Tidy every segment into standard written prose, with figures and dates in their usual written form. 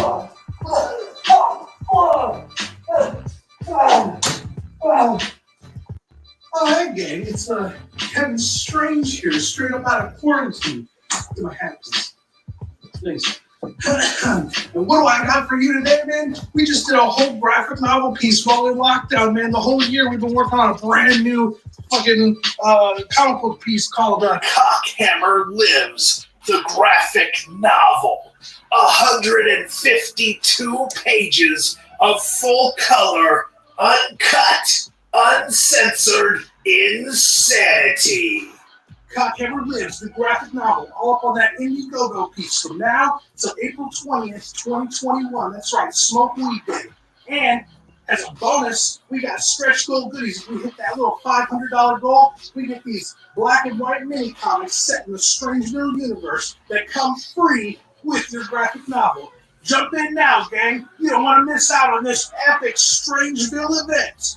Oh, hey, gang. It's Kevin Strange here, straight up out of quarantine. Get my hat, please. Thanks. And what do I got for you today, man? We just did a whole graphic novel piece while in lockdown, man. The whole year we've been working on a brand new fucking comic book piece called Cockhammer Lives, the graphic novel. 152 pages of full color, uncut, uncensored insanity. Cockhammer Lives, the graphic novel, all up on that Indiegogo piece from now till April 20th, 2021. That's right, Smoke Weed Day. And as a bonus, we got stretch goal goodies. If we hit that little $500 goal, we get these black and white mini comics set in a strange new universe that come free with your graphic novel. Jump in now, gang. You don't want to miss out on this epic Strangeville event.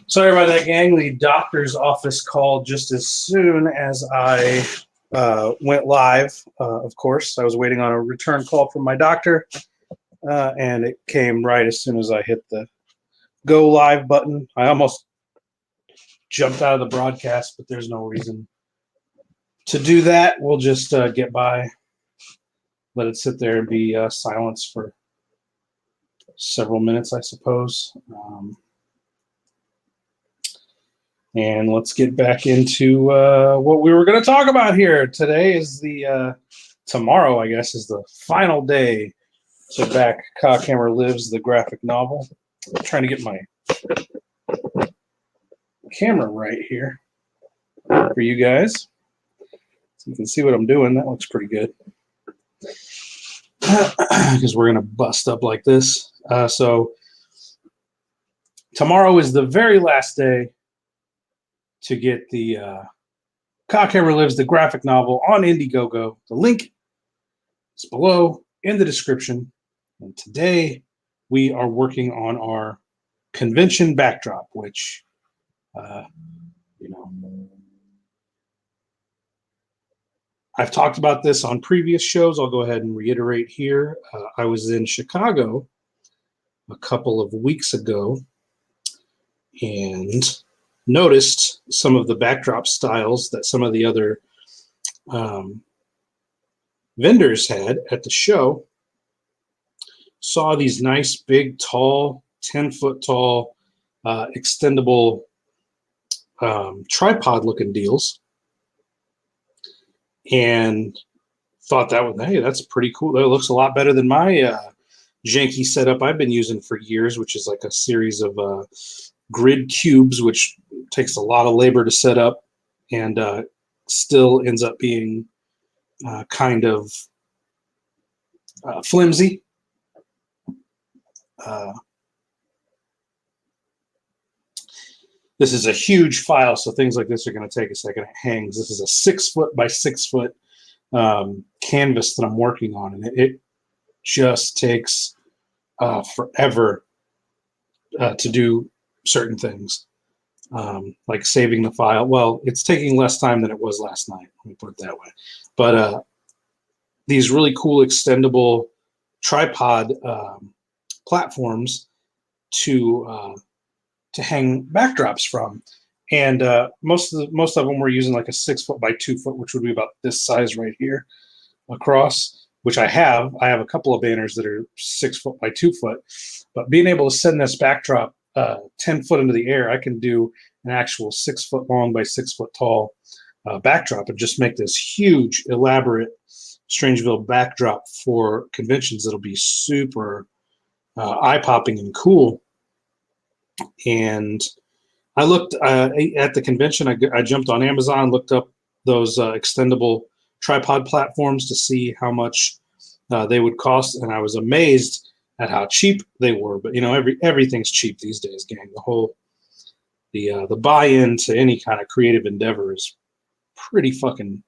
Sorry about that, gang. The doctor's office called just as soon as I went live. Of course, I was waiting on a return call from my doctor, and it came right as soon as I hit the go live button. I almost jumped out of the broadcast, but there's no reason to do that. We'll just get by, let it sit there and be silenced for several minutes, I suppose. And let's get back into what we were going to talk about here. Today is tomorrow, I guess, is the final day to back Cockhammer Lives, the graphic novel. I'm trying to get my camera right here for you guys, so you can see what I'm doing. That looks pretty good. Because we're going to bust up like this. So tomorrow is the very last day to get the Cockhammer Lives, the graphic novel on Indiegogo. The link is below in the description. And today we are working on our convention backdrop, which, you know, I've talked about this on previous shows. I'll go ahead and reiterate here. I was in Chicago a couple of weeks ago and noticed some of the backdrop styles that some of the other vendors had at the show. Saw these nice, big, tall, 10-foot tall, extendable tripod-looking deals, and thought that was, hey, that's pretty cool. That looks a lot better than my janky setup I've been using for years, which is like a series of grid cubes, which takes a lot of labor to set up and still ends up being kind of flimsy. This is a huge file, so things like this are going to take a second. It hangs. This is a 6-foot by 6-foot canvas that I'm working on, and it just takes forever to do certain things, like saving the file. Well, it's taking less time than it was last night, let me put it that way. But these really cool extendable tripod platforms to hang backdrops from, and most of them were using like a 6-foot by 2-foot, which would be about this size right here across. Which I have a couple of banners that are 6-foot by 2-foot, but being able to send this backdrop 10 foot into the air, I can do an actual 6-foot long by 6-foot tall backdrop and just make this huge, elaborate Strangeville backdrop for conventions that'll be super eye-popping and cool. And I looked at the convention. I jumped on Amazon, looked up those extendable tripod platforms to see how much they would cost, and I was amazed at how cheap they were. But you know, everything's cheap these days, gang. The buy-in to any kind of creative endeavor is pretty fucking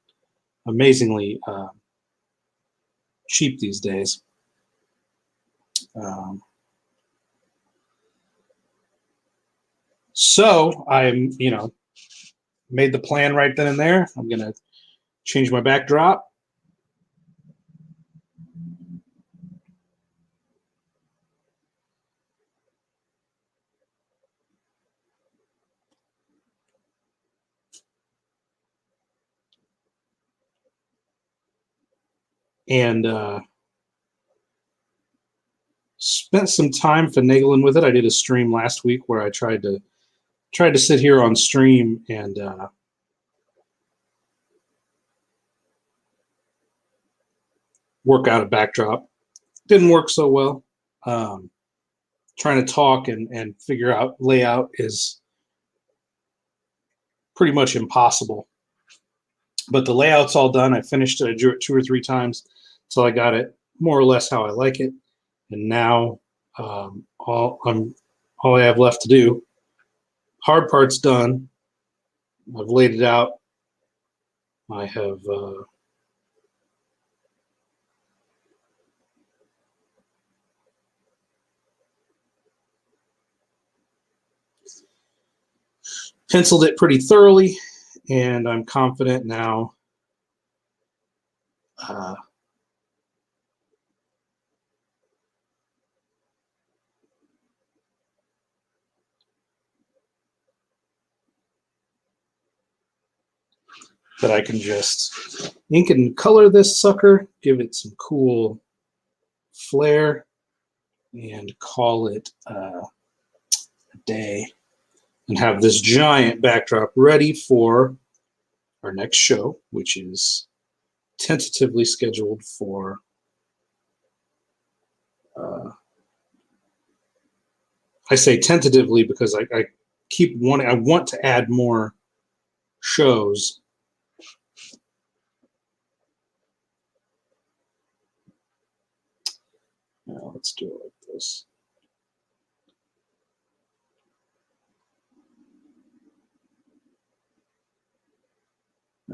amazingly cheap these days. So I'm, made the plan right then and there. I'm gonna change my backdrop. And spent some time finagling with it. I did a stream last week where I tried to sit here on stream and work out a backdrop. Didn't work so well. Trying to talk and figure out layout is pretty much impossible. But the layout's all done. I finished it. I drew it 2 or 3 times until I got it more or less how I like it. And now all I have left to do, hard part's done. I've laid it out. I have penciled it pretty thoroughly, and I'm confident now that I can just ink and color this sucker, give it some cool flair, and call it a day, and have this giant backdrop ready for our next show, which is tentatively scheduled for I say tentatively because I keep wanting, I want to add more shows. Now let's do it like this.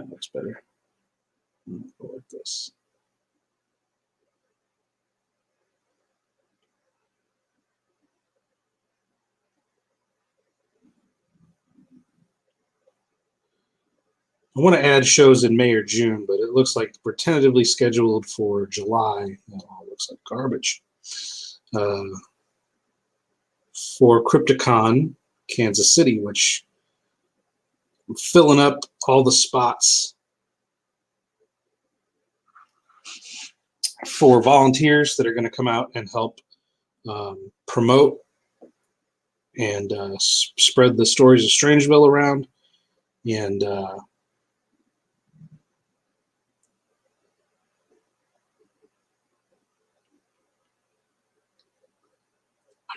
That looks better. Go like this. I want to add shows in May or June, but it looks like we're tentatively scheduled for July. That all looks like garbage. For Crypticon, Kansas City, which I'm filling up all the spots for volunteers that are going to come out and help promote and spread the stories of Strangeville around. And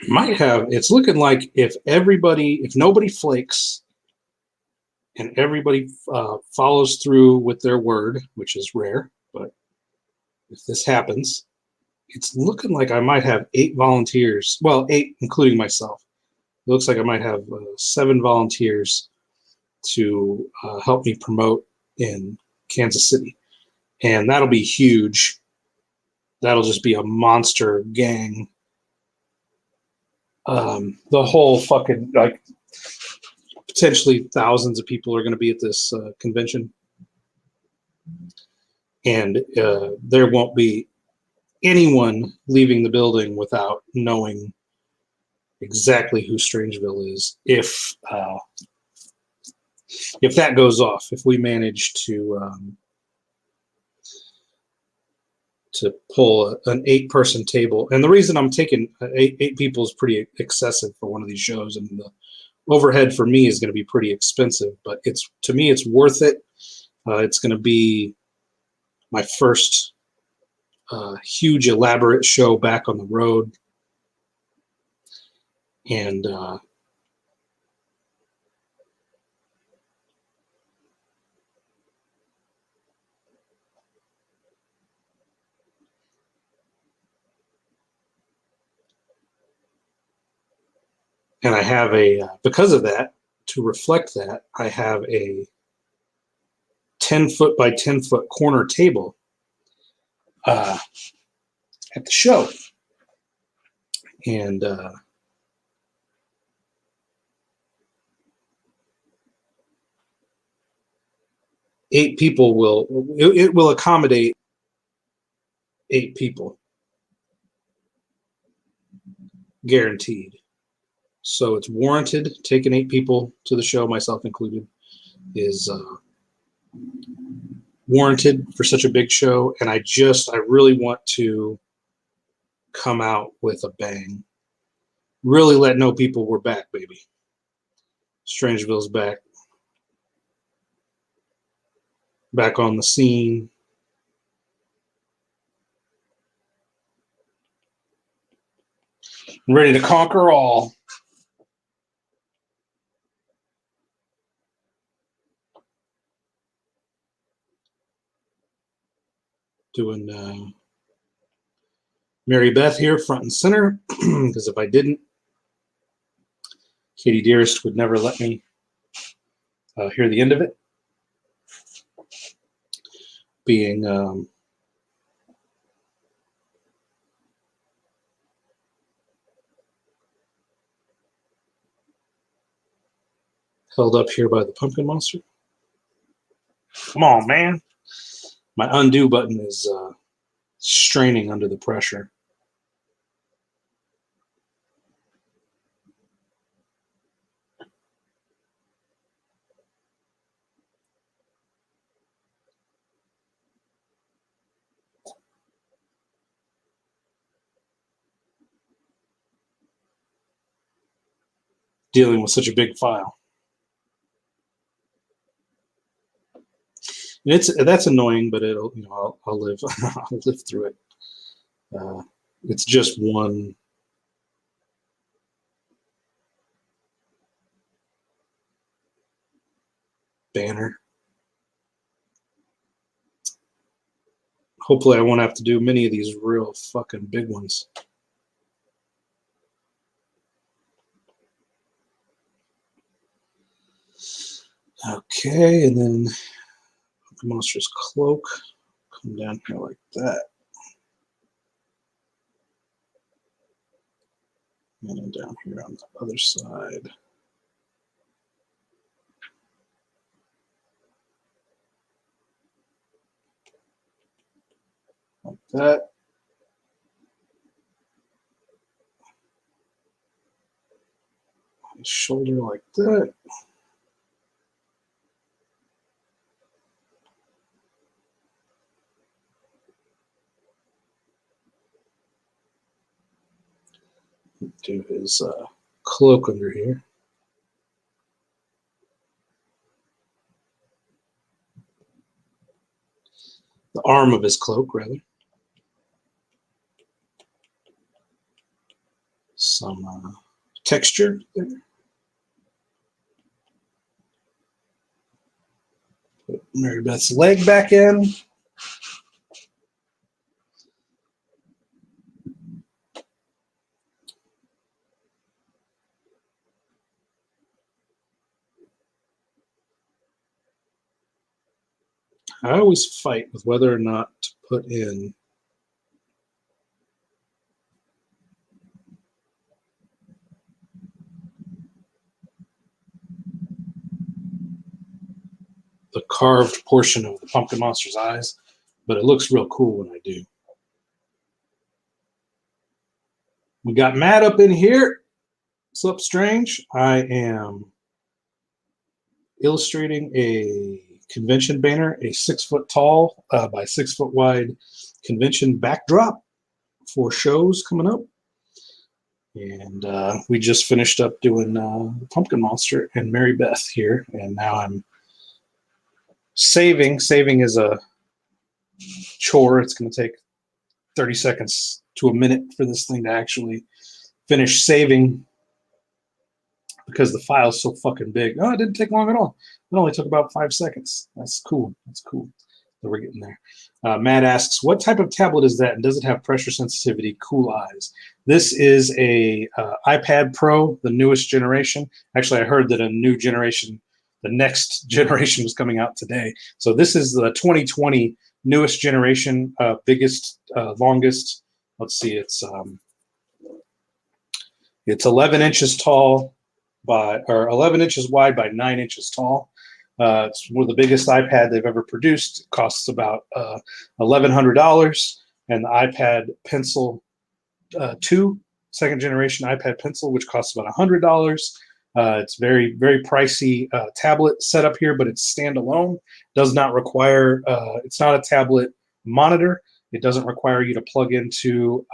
might have, it's looking like if nobody flakes and everybody follows through with their word, which is rare, but if this happens, it's looking like I might have 8 volunteers. Well, 8 including myself. It looks like I might have 7 volunteers to help me promote in Kansas City. And that'll be huge. That'll just be a monster gang. The whole fucking, like, potentially thousands of people are going to be at this convention. And there won't be anyone leaving the building without knowing exactly who Strangeville is. If that goes off, if we manage to pull an 8-person table, and the reason I'm taking 8 people is pretty excessive for one of these shows, and the overhead for me is going to be pretty expensive, but to me it's worth it. It's going to be my first huge elaborate show back on the road, and I have because of that, to reflect that, I have a 10-foot by 10-foot corner table at the show. And it will accommodate 8 people, guaranteed. So it's warranted. Taking 8 people to the show, myself included, is warranted for such a big show. And I really want to come out with a bang. Really let know people we're back, baby. Strangeville's back. Back on the scene. Ready to conquer all. Doing Mary Beth here front and center, because if I didn't, Katie Dearest would never let me hear the end of it. Being held up here by the pumpkin monster. Come on, man. My undo button is straining under the pressure. Dealing with such a big file. And that's annoying, but I'll live I'll live through it. It's just one banner. Hopefully I won't have to do many of these real fucking big ones. Okay, and then Monster's cloak. Come down here like that. And then down here on the other side. Like that. His shoulder like that. Do his cloak under here. The arm of his cloak, rather. Some texture there. Put Mary Beth's leg back in. I always fight with whether or not to put in the carved portion of the Pumpkin Monster's eyes, but it looks real cool when I do. We got Matt up in here. What's up, Strange? I am illustrating a convention banner, a 6 foot tall by 6 foot wide convention backdrop for shows coming up. And we just finished up doing Pumpkin Monster and Mary Beth here, and now I'm saving. Saving is a chore. It's going to take 30 seconds to a minute for this thing to actually finish saving because the file is so fucking big. Oh, it didn't take long at all. It only took about 5 seconds. That's cool. That's cool that we're getting there. Matt asks, what type of tablet is that, and does it have pressure sensitivity? Cool eyes. This is a iPad Pro, the newest generation. Actually, I heard that a new generation, the next generation, was coming out today. So this is the 2020 newest generation, biggest, longest. Let's see, it's 11 inches tall or 11 inches wide by 9 inches tall. It's one of the biggest iPad they've ever produced. It costs about $1,100, and the iPad Pencil 2, second generation iPad Pencil, which costs about $100. It's very, very pricey tablet setup here, but it's standalone. Does not require, it's not a tablet monitor. It doesn't require you to plug into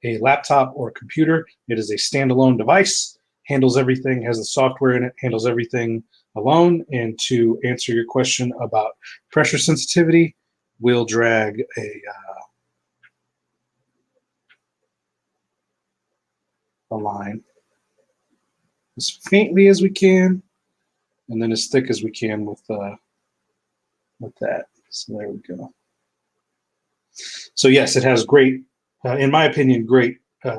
a laptop or a computer. It is a standalone device, handles everything, has the software in it, handles everything alone. And to answer your question about pressure sensitivity, we'll drag a line as faintly as we can, and then as thick as we can with that. So there we go. So yes, it has great, in my opinion, great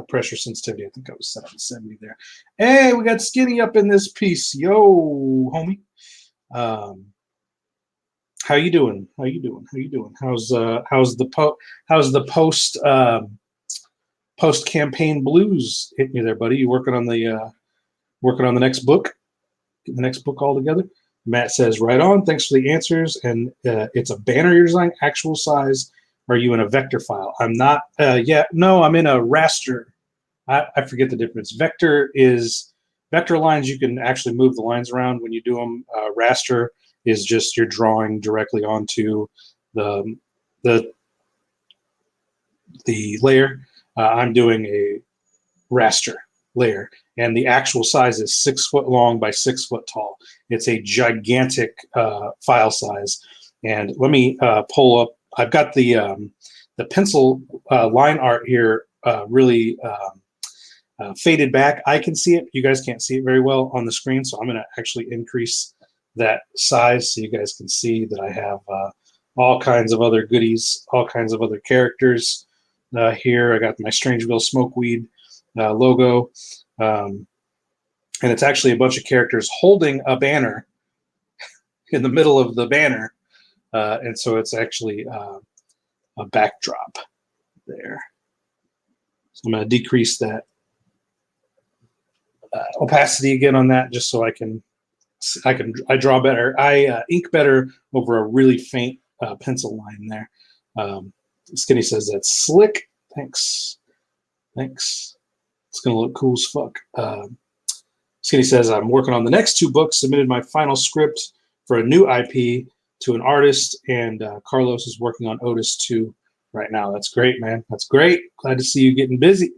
pressure sensitivity. I think I was set on 70 there. Hey, we got Skinny up in this piece. Yo, homie. How you doing? How you doing? How you doing? How's the post campaign blues hitting you there, buddy? You working on the next book? Get the next book all together? Matt says, right on. Thanks for the answers. And it's a banner you're designing, actual size. Are you in a vector file? I'm not yet. No, I'm in a raster. I forget the difference. Vector lines. You can actually move the lines around when you do them. Raster is just you're drawing directly onto the layer. I'm doing a raster layer, and the actual size is 6 foot long by 6 foot tall. It's a gigantic file size. And let me pull up. I've got the pencil line art here really faded back. I can see it. You guys can't see it very well on the screen, so I'm going to actually increase that size so you guys can see that I have all kinds of other goodies, all kinds of other characters here. I got my Strangeville Smokeweed logo, and it's actually a bunch of characters holding a banner in the middle of the banner. and so it's actually a backdrop there. So I'm going to decrease that opacity again on that, just so I draw better. I ink better over a really faint pencil line there. Skinny says that's slick. Thanks. It's gonna look cool as fuck. Skinny says I'm working on the next 2 books. Submitted my final script for a new IP to an artist, and Carlos is working on Otis 2 right now. That's great, man. That's great. Glad to see you getting busy.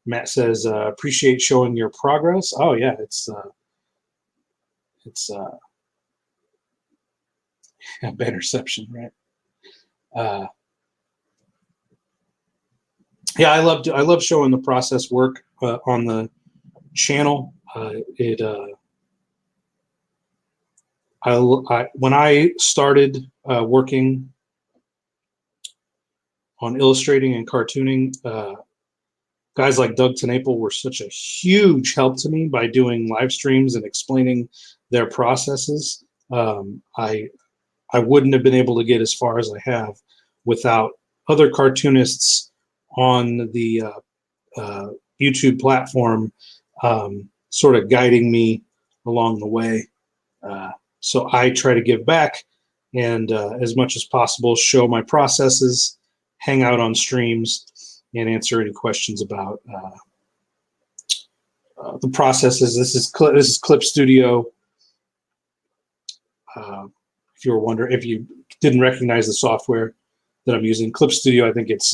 Matt says appreciate showing your progress. Oh yeah, it's Bannerception, right? Yeah, I love showing the process work on the channel. When I started working on illustrating and cartooning, guys like Doug TenNapel were such a huge help to me by doing live streams and explaining their processes. I wouldn't have been able to get as far as I have without other cartoonists on the YouTube platform sort of guiding me along the way. So I try to give back and as much as possible show my processes, hang out on streams, and answer any questions about the processes. This is Clip Studio. If you were wondering, if you didn't recognize the software that I'm using, Clip Studio, I think it's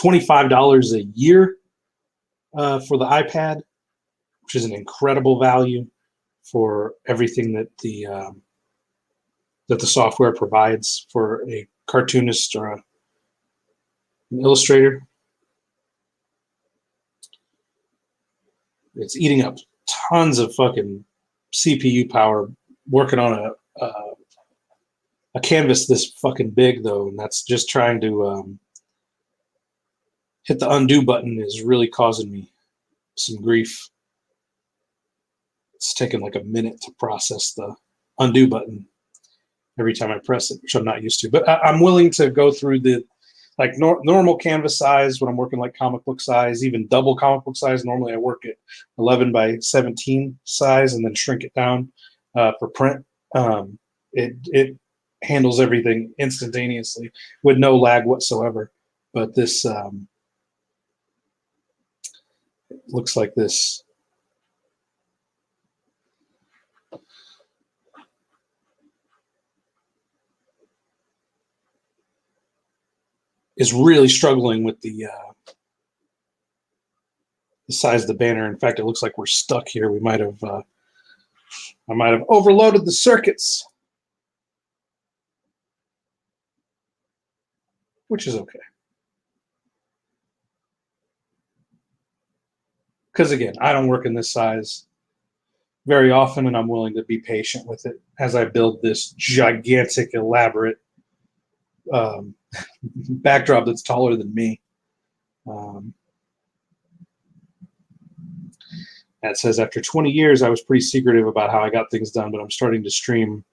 $25 a year for the iPad, which is an incredible value for everything that the software provides for a cartoonist or an illustrator. It's eating up tons of fucking CPU power working on a canvas this fucking big, though, and that's just trying to hit the undo button is really causing me some grief. It's taking like a minute to process the undo button every time I press it, which I'm not used to. But I'm willing to go through the normal canvas size when I'm working like comic book size, even double comic book size. Normally I work at 11 by 17 size and then shrink it down for print. It handles everything instantaneously with no lag whatsoever. But this looks like this. Is really struggling with the size of the banner. In fact, it looks like we're stuck here. We might have I might have overloaded the circuits, which is okay. Because again, I don't work in this size very often, and I'm willing to be patient with it as I build this gigantic, elaborate backdrop that's taller than me. That says, after 20 years, I was pretty secretive about how I got things done, but I'm starting to stream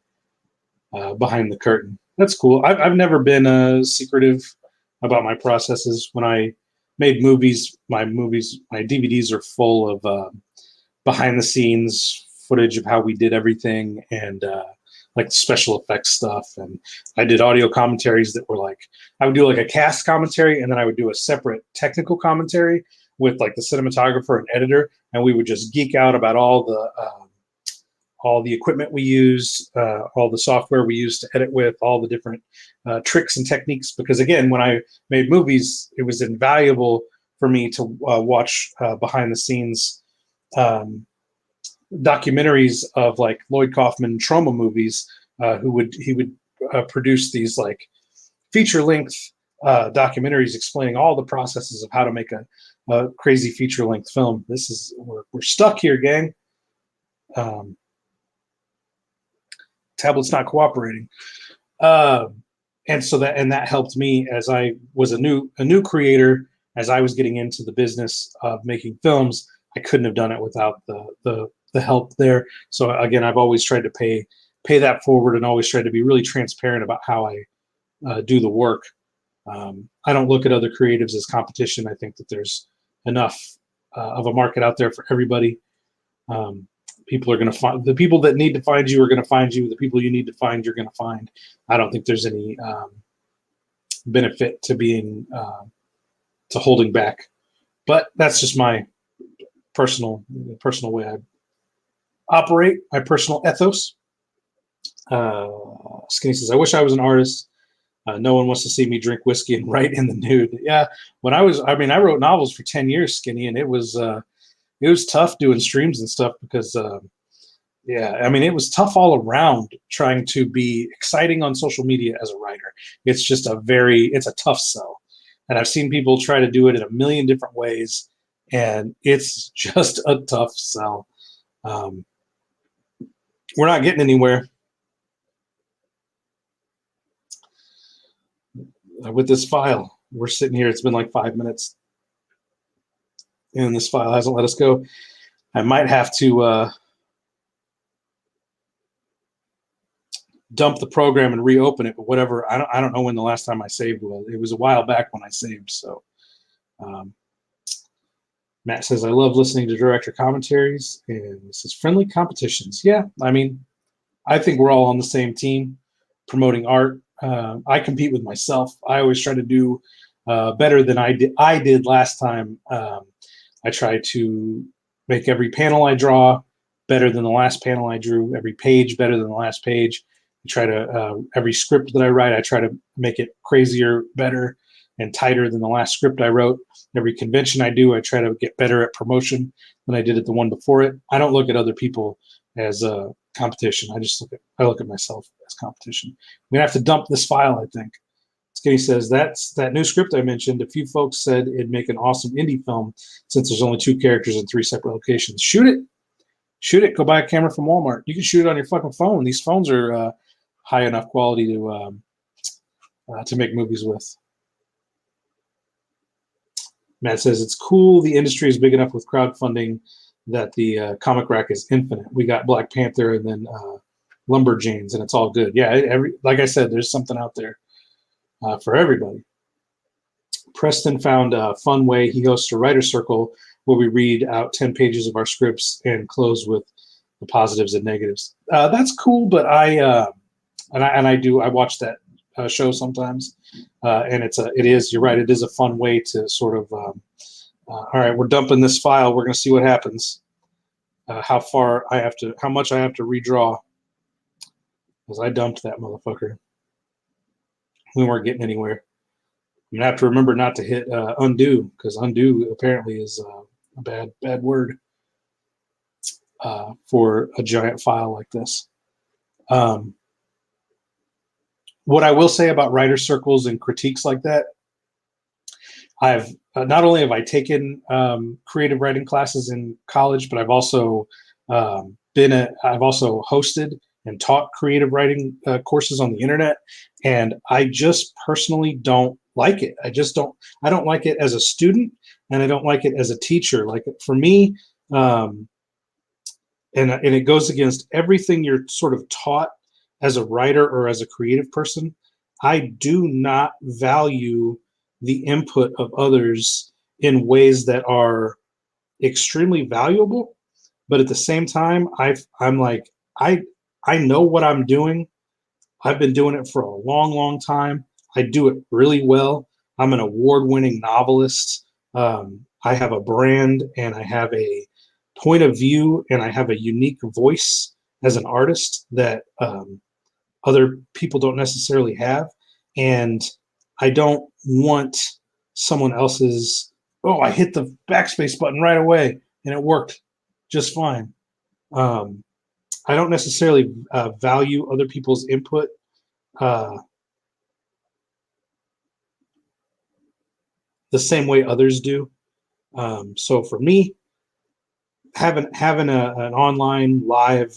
behind the curtain. That's cool. I've never been secretive about my processes. When I made movies, my DVDs are full of behind the scenes footage of how we did everything and like special effects stuff. And I did audio commentaries that were like, I would do like a cast commentary and then I would do a separate technical commentary with like the cinematographer and editor, and we would just geek out about all the equipment we used, all the software we used to edit with, all the different tricks and techniques. Because again, when I made movies, it was invaluable for me to watch behind the scenes documentaries of like Lloyd Kaufman trauma movies. He would produce these like feature length documentaries explaining all the processes of how to make a crazy feature length film. This is we're stuck here, gang. Tablet's not cooperating, and so that helped me as I was a new creator. As I was getting into the business of making films, I couldn't have done it without the help there. So again, I've always tried to pay pay that forward and always try to be really transparent about how I do the work. I don't look at other creatives as competition. I think that there's enough of a market out there for everybody. People are going to find the people that need to find you are going to find you. The people you need to find, you're going to find. I don't think there's any benefit to being to holding back, but that's just my personal way I operate, my personal ethos. Skinny says, I wish I was an artist. No one wants to see me drink whiskey and write in the nude. Yeah, I wrote novels for 10 years, Skinny, and it was tough doing streams and stuff because, it was tough all around trying to be exciting on social media as a writer. It's just it's a tough sell. And I've seen people try to do it in a million different ways, and it's just a tough sell. We're not getting anywhere with this file. We're sitting here. It's been like 5 minutes, and this file hasn't let us go. I might have to dump the program and reopen it, but whatever. I don't know when the last time I saved was. It was a while back when I saved. So Matt says, I love listening to director commentaries, and this is friendly competitions. Yeah, I mean, I think we're all on the same team promoting art. I compete with myself. I always try to do better than I did last time. I try to make every panel I draw better than the last panel I drew, every page better than the last page. I try to every script that I write, I try to make it crazier, better, and tighter than the last script I wrote. Every convention I do, I try to get better at promotion than I did at the one before it. I don't look at other people as a competition. I look at myself as competition. We're gonna have to dump this file, I think. Skinny says, that's that new script I mentioned. A few folks said it'd make an awesome indie film since there's only 2 characters in 3 separate locations. Shoot it. Go buy a camera from Walmart. You can shoot it on your fucking phone. These phones are high enough quality to make movies with. Matt says, it's cool. The industry is big enough with crowdfunding that the comic rack is infinite. We got Black Panther and then Lumberjanes, and it's all good. Yeah, like I said, there's something out there for everybody. Preston found a fun way. He hosts a writer circle where we read out 10 pages of our scripts and close with the positives and negatives. That's cool, but I watch that show sometimes, and you're right, it is a fun way to sort of all right, we're dumping this file, we're going to see what happens, how much I have to redraw, because I dumped that motherfucker. We weren't getting anywhere. I'm gonna have to remember not to hit undo, because undo apparently is a bad word for a giant file like this. What I will say about writer circles and critiques like that, I've not only have I taken creative writing classes in college, but I've also hosted and taught creative writing courses on the internet, and I just personally don't like it. I don't like it as a student, and I don't like it as a teacher. Like, for me, and it goes against everything you're sort of taught as a writer or as a creative person. I do not value the input of others in ways that are extremely valuable, but at the same time, I'm like, I know what I'm doing. I've been doing it for a long, long time. I do it really well. I'm an award-winning novelist. I have a brand, and I have a point of view, and I have a unique voice as an artist that other people don't necessarily have. And I don't want someone else's, I hit the backspace button right away and it worked just fine. I don't necessarily value other people's input the same way others do. So for me, having an online live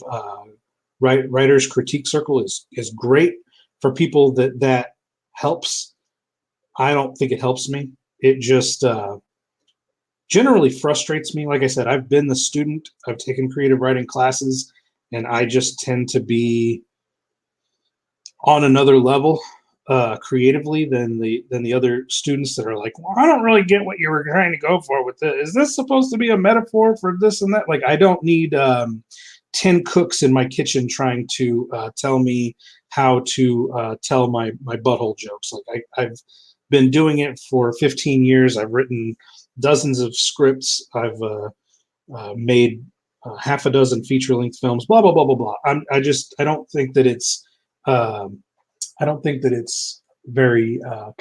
writers critique circle is great for people that helps. I don't think it helps me. It just generally frustrates me. Like I said, I've been the student. I've taken creative writing classes, and I just tend to be on another level creatively than the other students that are like, well, I don't really get what you were trying to go for with this. Is this supposed to be a metaphor for this and that? Like, I don't need 10 cooks in my kitchen trying to tell me how to tell my butthole jokes. Like, I've been doing it for 15 years. I've written dozens of scripts. I've made half a dozen feature-length films. Blah blah blah blah blah. I don't think that it's I don't think that it's very I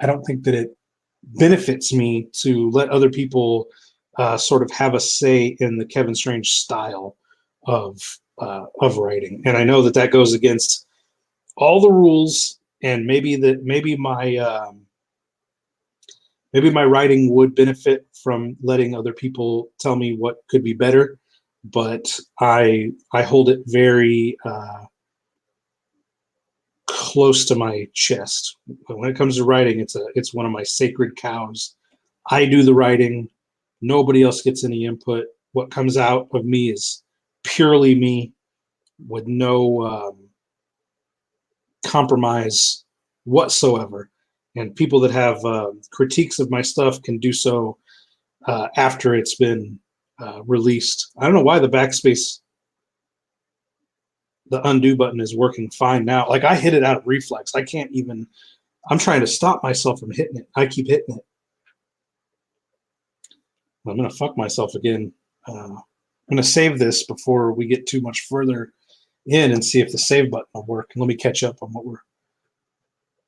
don't think that it benefits me to let other people sort of have a say in the Kevin Strange style of writing. And I know that that goes against all the rules, and maybe my writing would benefit from letting other people tell me what could be better, but I hold it very close to my chest. When it comes to writing, it's one of my sacred cows. I do the writing. Nobody else gets any input. What comes out of me is purely me, with no compromise whatsoever. And people that have critiques of my stuff can do so after it's been released. I don't know why the backspace, the undo button is working fine now. Like, I hit it out of reflex. I can't even, I'm trying to stop myself from hitting it. I keep hitting it. I'm going to fuck myself again. I'm going to save this before we get too much further in and see if the save button will work. Let me catch up on what we're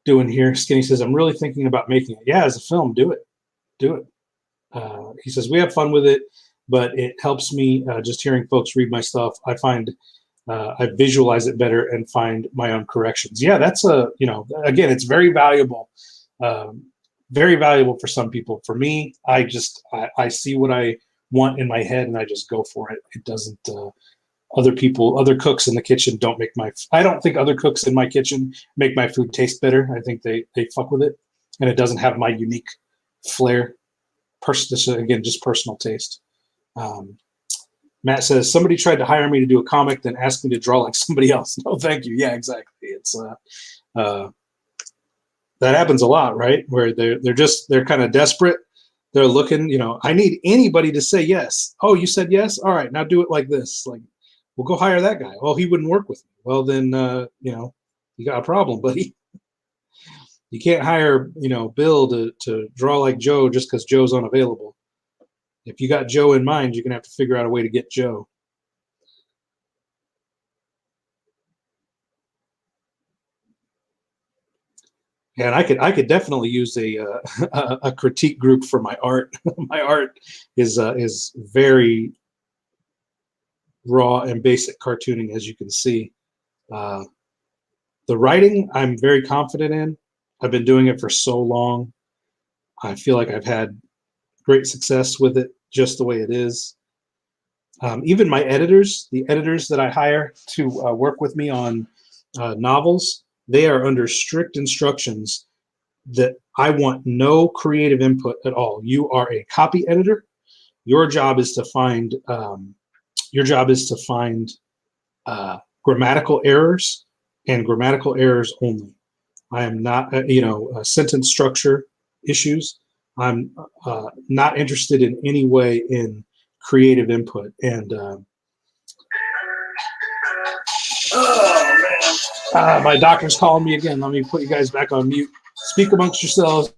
doing here. Skinny says, I'm really thinking about making it. Yeah, as a film, do it. Do it. He says, we have fun with it, but it helps me just hearing folks read my stuff. I find I visualize it better and find my own corrections. Yeah, that's again, it's very valuable. Very valuable for some people. For me, I see what I want in my head and I just go for it. It doesn't, other cooks in the kitchen don't make I don't think other cooks in my kitchen make my food taste better. I think they fuck with it and it doesn't have my unique flair. Again, just personal taste. Matt says, somebody tried to hire me to do a comic, then asked me to draw like somebody else. No, thank you. Yeah, exactly. It's that happens a lot, right? Where they're kind of desperate. They're looking, I need anybody to say yes. Oh, you said yes? All right, now do it like this. Like, we'll go hire that guy. Well, he wouldn't work with me. Well, then, you got a problem, buddy. You can't hire, Bill to draw like Joe just because Joe's unavailable. If you got Joe in mind, you're going to have to figure out a way to get Joe. And I could definitely use a critique group for my art. My art is very raw and basic cartooning, as you can see. The writing, I'm very confident in. I've been doing it for so long. I feel like I've had great success with it just the way it is. Even my editors, the editors that I hire to work with me on novels, they are under strict instructions that I want no creative input at all. You are a copy editor. Your job is to find grammatical errors and grammatical errors only. I am not, sentence structure issues. I'm not interested in any way in creative input. And my doctor's calling me again. Let me put you guys back on mute. Speak amongst yourselves.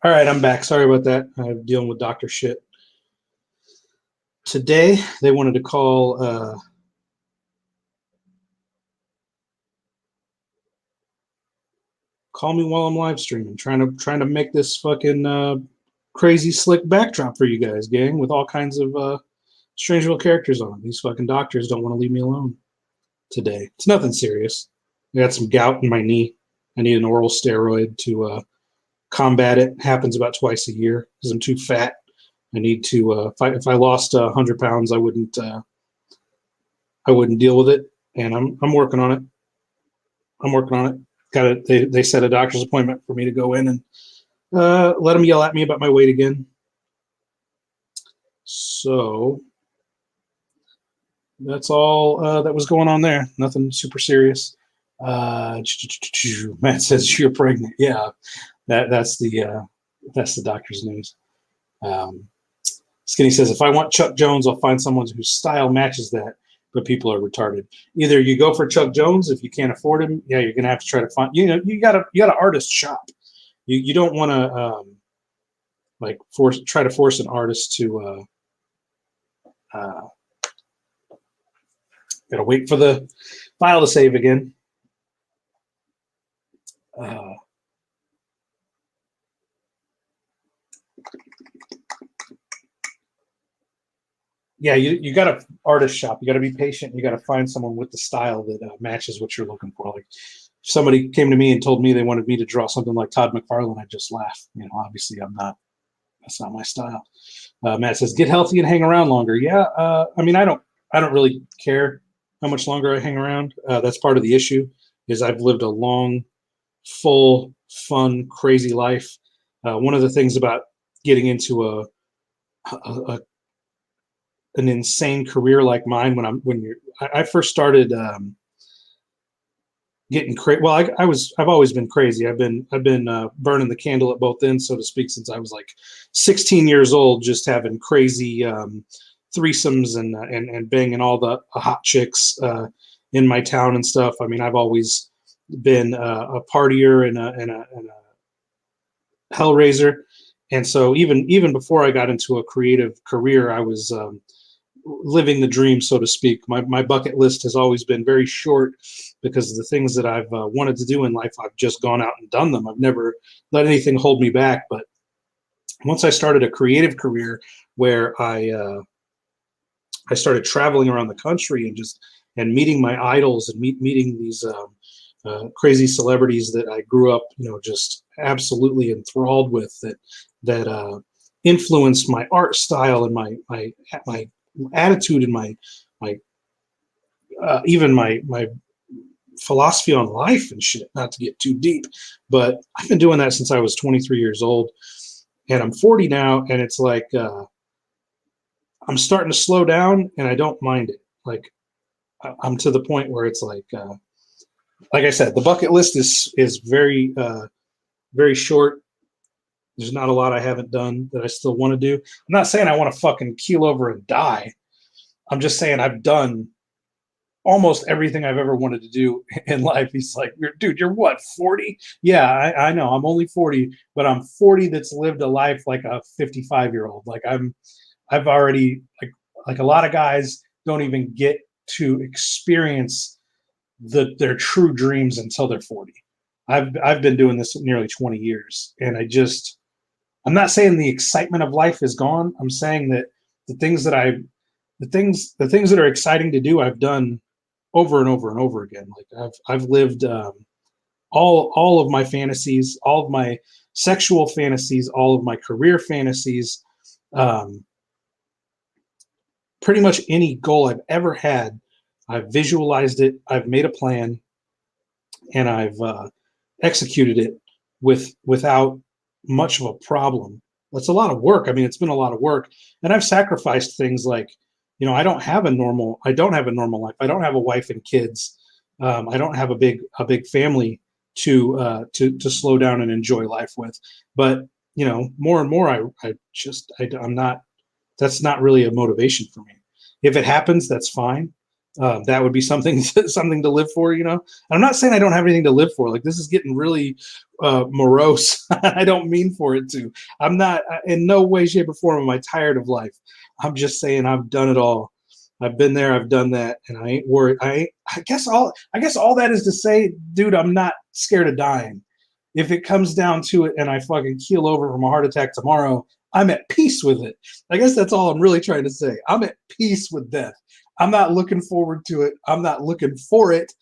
All right, I'm back. Sorry about that. I'm dealing with doctor shit. Today, they wanted to call me while I'm live streaming, trying to make this fucking crazy slick backdrop for you guys, gang, with all kinds of strange little characters on. These fucking doctors don't want to leave me alone. today. It's nothing serious. I got some gout in my knee. I need an oral steroid to combat it. Happens about twice a year because I'm too fat. I need to. If I lost 100 pounds, I wouldn't deal with it. And I'm working on it. I'm working on it. Got it. They set a doctor's appointment for me to go in and let them yell at me about my weight again. So that's all that was going on there. Nothing super serious. Matt says you're pregnant. Yeah, that's the doctor's news. Skinny says if I want Chuck Jones, I'll find someone whose style matches that. But people are retarded. Either you go for Chuck Jones if you can't afford him. Yeah, you're gonna have to try to find. You got an artist shop. You don't want to try to force an artist to. Gotta wait for the file to save again. Yeah, you got to artist shop. You got to be patient. You got to find someone with the style that matches what you're looking for. Like, if somebody came to me and told me they wanted me to draw something like Todd McFarlane, I'd just laugh. Obviously, I'm not. That's not my style. Matt says, "Get healthy and hang around longer." Yeah, I mean, I don't really care how much longer I hang around. That's part of the issue. Is I've lived a long, full, fun, crazy life. One of the things about getting into an insane career like mine I first started getting crazy. Well, I've always been crazy. I've been burning the candle at both ends, so to speak, since I was like 16 years old, just having crazy threesomes and banging all the hot chicks in my town and stuff. I mean, I've always been a partier and a hellraiser, and so even before I got into a creative career, I was living the dream, so to speak. My bucket list has always been very short because of the things that I've wanted to do in life. I've just gone out and done them. I've never let anything hold me back. But once I started a creative career where I started traveling around the country and meeting my idols and meeting these crazy celebrities that I grew up, just absolutely enthralled with, that influenced my art style and my attitude and my even my philosophy on life and shit. Not to get too deep, but I've been doing that since I was 23 years old, and I'm 40 now, and it's like I'm starting to slow down, and I don't mind it. Like, I'm to the point where it's like I said, the bucket list is very very short. There's not a lot I haven't done that I still want to do. I'm not saying I want to fucking keel over and die. I'm just saying I've done almost everything I've ever wanted to do in life. He's like, dude, you're what, 40? Yeah, I know. I'm only 40, but I'm 40 that's lived a life like a 55-year-old. Like I've already, like a lot of guys don't even get to experience their true dreams until they're 40. I've been doing this nearly 20 years, and I'm not saying the excitement of life is gone. I'm saying that the things that are exciting to do, I've done over and over and over again. Like I've lived all of my fantasies, all of my sexual fantasies, all of my career fantasies, pretty much any goal I've ever had. I've visualized it, I've made a plan, and I've executed it without much of a problem. That's a lot of work. I mean, it's been a lot of work, and I've sacrificed things like, I don't have a normal life. I don't have a wife and kids. I don't have a big family to slow down and enjoy life with. But more and more, I'm not. That's not really a motivation for me. If it happens, that's fine. That would be something to live for. I'm not saying I don't have anything to live for. Like, this is getting really morose. I don't mean for it to. I'm not in no way, shape, or form am I tired of life. I'm just saying I've done it all. I've been there. I've done that, and I ain't worried. I guess all that is to say, dude, I'm not scared of dying. If it comes down to it, and I fucking keel over from a heart attack tomorrow, I'm at peace with it. I guess that's all I'm really trying to say. I'm at peace with death. I'm not looking forward to it. I'm not looking for it.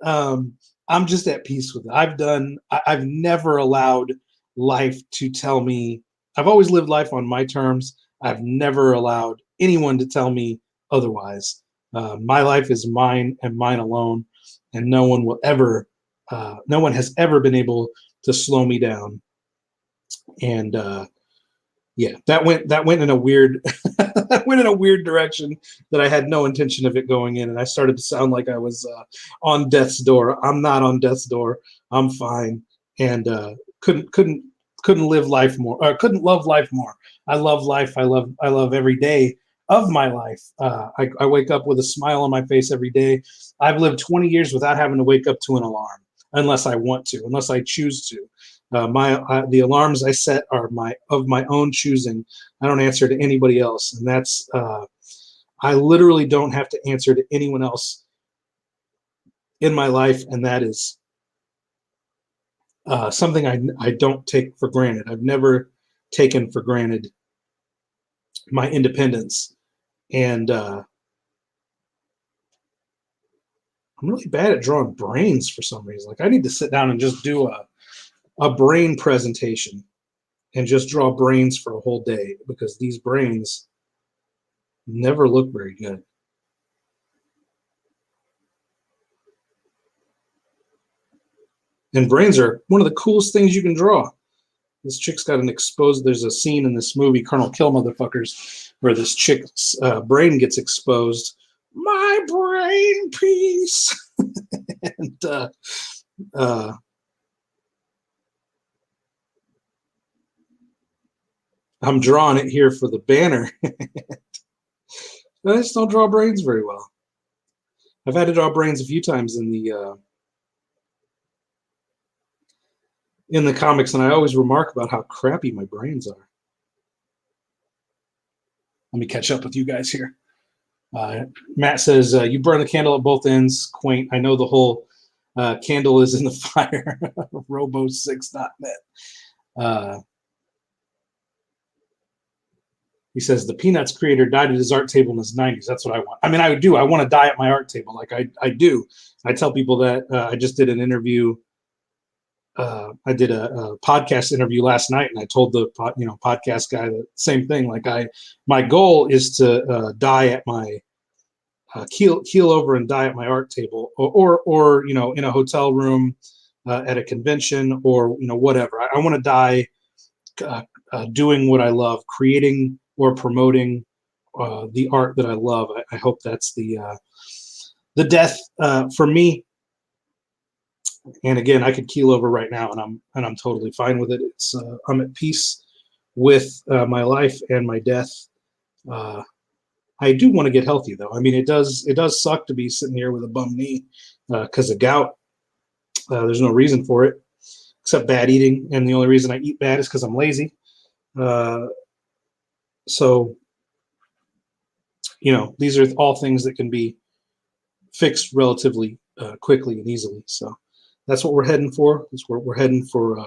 I'm just at peace with it. I've never allowed life to tell me. I've always lived life on my terms. I've never allowed anyone to tell me otherwise. My life is mine and mine alone, and no one will ever, no one has ever been able to slow me down. And yeah, that went in a weird that went in a weird direction that I had no intention of it going in, and I started to sound like I was on death's door. I'm not on death's door. I'm fine, and couldn't live life more. Or couldn't love life more. I love life. I love every day of my life. I wake up with a smile on my face every day. I've lived 20 years without having to wake up to an alarm, unless I want to, unless I choose to. The alarms I set are of my own choosing. I don't answer to anybody else, and that's I literally don't have to answer to anyone else in my life, and that is something I don't take for granted. I've never taken for granted my independence, and I'm really bad at drawing brains for some reason. Like I need to sit down and just do a brain presentation and just draw brains for a whole day, because these brains never look very good. And brains are one of the coolest things you can draw. This chick's got an exposed. There's a scene in this movie, Colonel Kill Motherfuckers, where this chick's brain gets exposed. My brain piece. And I'm drawing it here for the banner. I just don't draw brains very well. I've had to draw brains a few times in the comics, and I always remark about how crappy my brains are. Let me catch up with you guys here. Matt says, you burn the candle at both ends. Quaint. I know the whole candle is in the fire. Robo6.net. He says, the Peanuts creator died at his art table in his 90s. That's what I want. I mean, I do. I want to die at my art table. Like I do. I tell people that. I just did an interview. I did a podcast interview last night, and I told the podcast guy the same thing. Like my goal is to die at my keel over and die at my art table, or in a hotel room, at a convention, or whatever. I want to die doing what I love, creating or promoting the art that I love. I hope that's the death for me. And again, I could keel over right now, and I'm totally fine with it. It's I'm at peace with my life and my death. I do want to get healthy, though. I mean, it does suck to be sitting here with a bum knee because of gout. There's no reason for it except bad eating, and the only reason I eat bad is because I'm lazy. So, these are all things that can be fixed relatively quickly and easily. So that's what we're heading for. That's where we're heading for.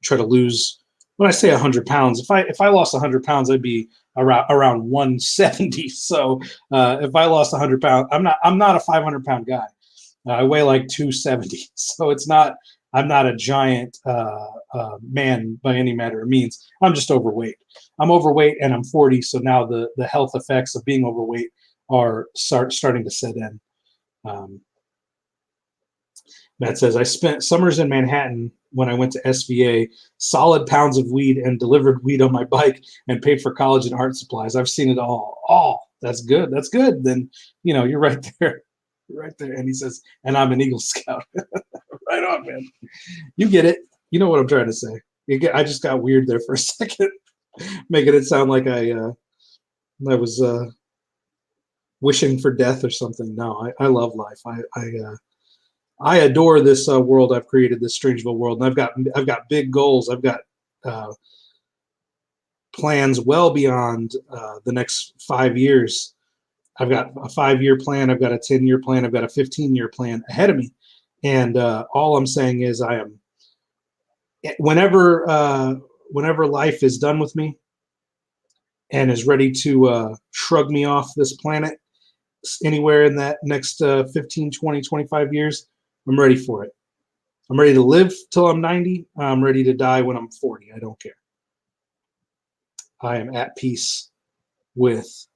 Try to lose. When I say 100 pounds, if I lost 100 pounds, I'd be around 170. So if I lost 100 pounds, I'm not a 500-pound guy. I weigh like 270. So it's not. I'm not a giant man by any matter of means. I'm just overweight. I'm overweight, and I'm 40. So now the health effects of being overweight are starting to set in. Matt says, I spent summers in Manhattan when I went to SVA, solid pounds of weed, and delivered weed on my bike and paid for college and art supplies. I've seen it all. That's good. That's good. Then, you're right there. You're right there. And he says, and I'm an Eagle Scout. Right on, man. You get it. You know what I'm trying to say. I just got weird there for a second, making it sound like I was wishing for death or something. No, I love life. I adore this world I've created, this Strangeville world, and I've got big goals. I've got plans well beyond the next 5 years. I've got a 5-year plan. I've got a 10-year plan. I've got a 15-year plan ahead of me. And all I'm saying is whenever life is done with me and is ready to shrug me off this planet, anywhere in that next 15, 20, 25 years, I'm ready for it. I'm ready to live till I'm 90. I'm ready to die when I'm 40. I don't care. I am at peace with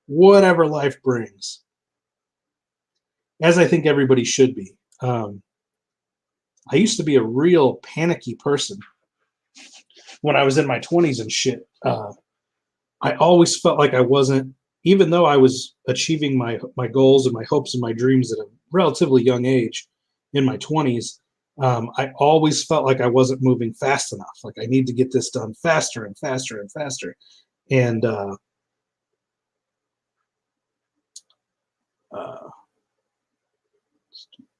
whatever life brings, as I think everybody should be. I used to be a real panicky person when I was in my 20s and shit. I always felt like I wasn't, even though I was achieving my goals and my hopes and my dreams at a relatively young age in my 20s. I always felt like I wasn't moving fast enough. Like I need to get this done faster and faster and faster. And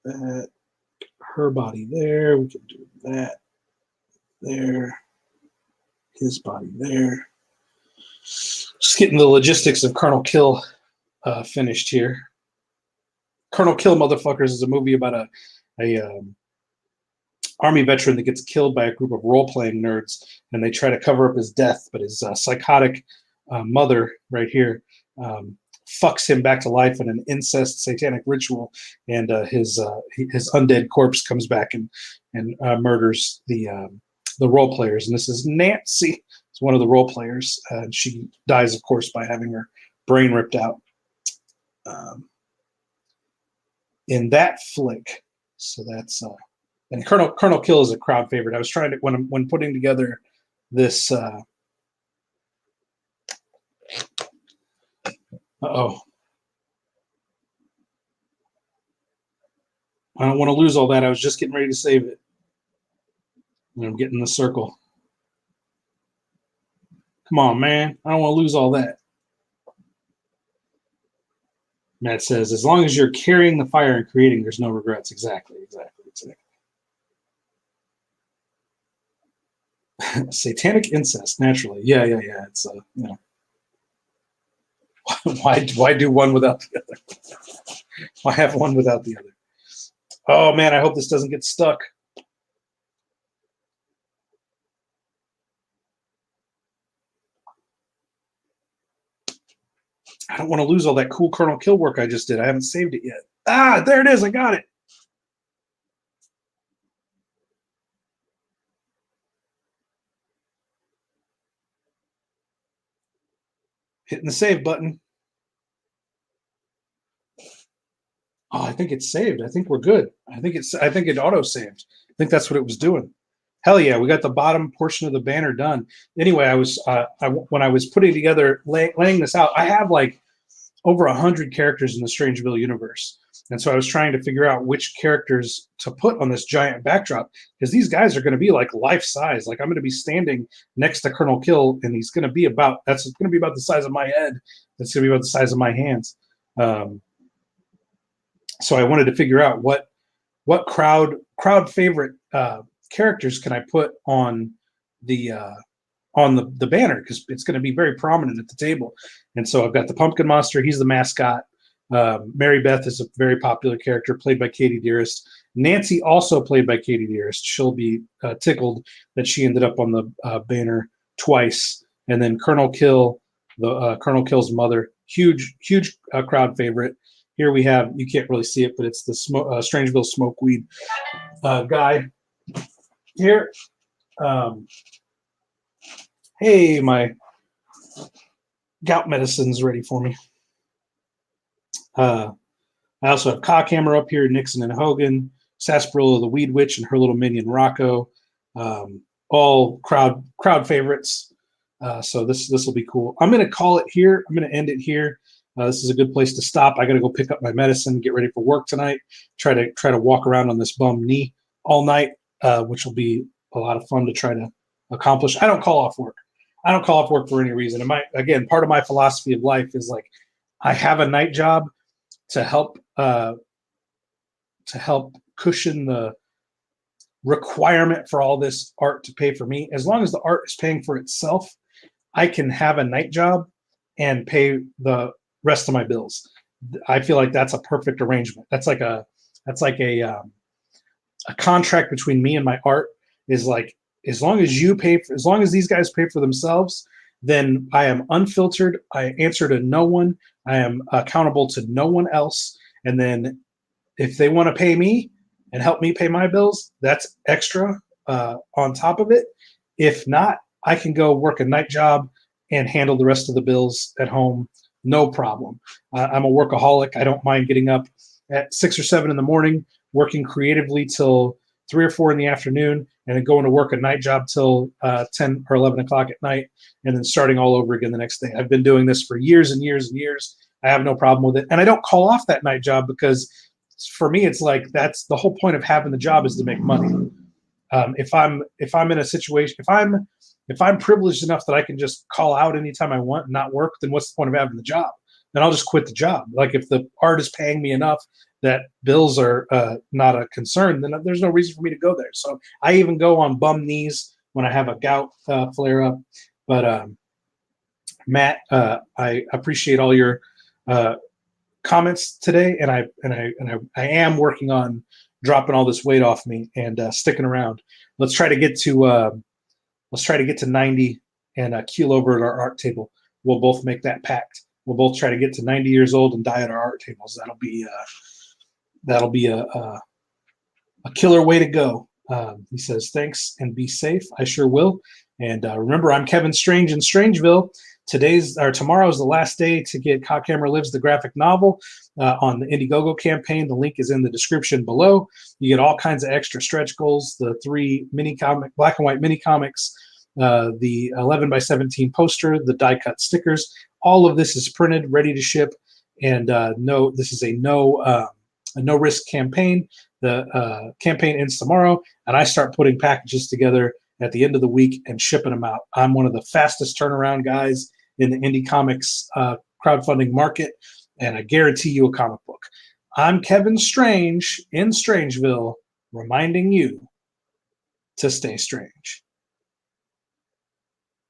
that, her body there. We can do that there. His body there. Just getting the logistics of Colonel Kill finished here. Colonel Kill Motherfuckers is a movie about a Army veteran that gets killed by a group of role-playing nerds, and they try to cover up his death, but his psychotic mother right here fucks him back to life in an incest satanic ritual, and his undead corpse comes back and murders the role players. And this is Nancy. It's one of the role players. She dies, of course, by having her brain ripped out in that flick. So that's and Colonel Kill is a crowd favorite. I was trying to when putting together this. Uh-oh. I don't want to lose all that. I was just getting ready to save it. And I'm getting the circle. Come on, man. I don't want to lose all that. Matt says, as long as you're carrying the fire and creating, there's no regrets. Exactly. Satanic incest, naturally. Yeah. It's you know. Why do one without the other? Why have one without the other? Oh man, I hope this doesn't get stuck. I don't want to lose all that cool Colonel Kill work I just did. I haven't saved it yet. Ah, there it is. I got it. Hitting the save button. Oh, I think it's saved. I think we're good. I think it auto saved. I think that's what it was doing. Hell yeah, we got the bottom portion of the banner done. Anyway, when I was putting together, laying this out, I have like over 100 characters in the Strangeville universe. And so I was trying to figure out which characters to put on this giant backdrop, because these guys are going to be like life size. Like I'm going to be standing next to Colonel Kill, and he's going to be about the size of my head. That's going to be about the size of my hands. So I wanted to figure out what crowd favorite characters can I put on the banner, because it's going to be very prominent at the table. And so I've got the Pumpkin Monster. He's the mascot. Mary Beth is a very popular character played by Katie Dearest. Nancy, also played by Katie Dearest. She'll be tickled that she ended up on the banner twice. And then Colonel Kill, Colonel Kill's mother, huge crowd favorite. Here we have, you can't really see it, but it's the Strangeville Smokeweed guy. Here, hey, my gout medicine's ready for me. I also have Cockhammer up here, Nixon and Hogan, Sarsaparilla the Weed Witch, and her little minion Rocco. All crowd favorites. So this will be cool. I'm going to call it here. I'm going to end it here. This is a good place to stop. I got to go pick up my medicine, get ready for work tonight. Try to walk around on this bum knee all night, which will be a lot of fun to try to accomplish. I don't call off work. I don't call off work for any reason. And part of my philosophy of life is like, I have a night job to help cushion the requirement for all this art to pay for me. As long as the art is paying for itself, I can have a night job and pay the rest of my bills. I feel like that's a perfect arrangement. That's like a contract between me and my art, is like, as long as these guys pay for themselves, then I am unfiltered. I answer to no one. I am accountable to no one else. And then if they want to pay me and help me pay my bills, that's extra on top of it. If not, I can go work a night job and handle the rest of the bills at home, no problem. I'm a workaholic. I don't mind getting up at 6 or 7 in the morning, working creatively till 3 or 4 in the afternoon, and then going to work a night job till 10 or 11 o'clock at night, and then starting all over again the next day. I've been doing this for years and years and years. I have no problem with it. And I don't call off that night job because for me, it's like that's the whole point of having the job is to make money. If I'm in a situation, if I'm privileged enough that I can just call out anytime I want and not work, then what's the point of having the job? Then I'll just quit the job. Like if the art is paying me enough that bills are not a concern, then there's no reason for me to go there. So I even go on bum knees when I have a gout flare up. But Matt, I appreciate all your comments today, and I am working on dropping all this weight off me and sticking around. Let's try to get to 90 and keel over at our art table. We'll both make that pact. We'll both try to get to 90 years old and die at our art tables. That'll be a killer way to go. He says, thanks and be safe. I sure will. And remember, I'm Kevin Strange in Strangeville. Tomorrow is the last day to get Cockhammer Lives, the graphic novel, on the Indiegogo campaign. The link is in the description below. You get all kinds of extra stretch goals, the 3 black and white mini comics, the 11x17 poster, the die cut stickers. All of this is printed, ready to ship. And this is a no risk campaign. The campaign ends tomorrow, and I start putting packages together at the end of the week and shipping them out. I'm one of the fastest turnaround guys in the indie comics crowdfunding market, and I guarantee you a comic book. I'm Kevin Strange in Strangeville, reminding you to stay strange.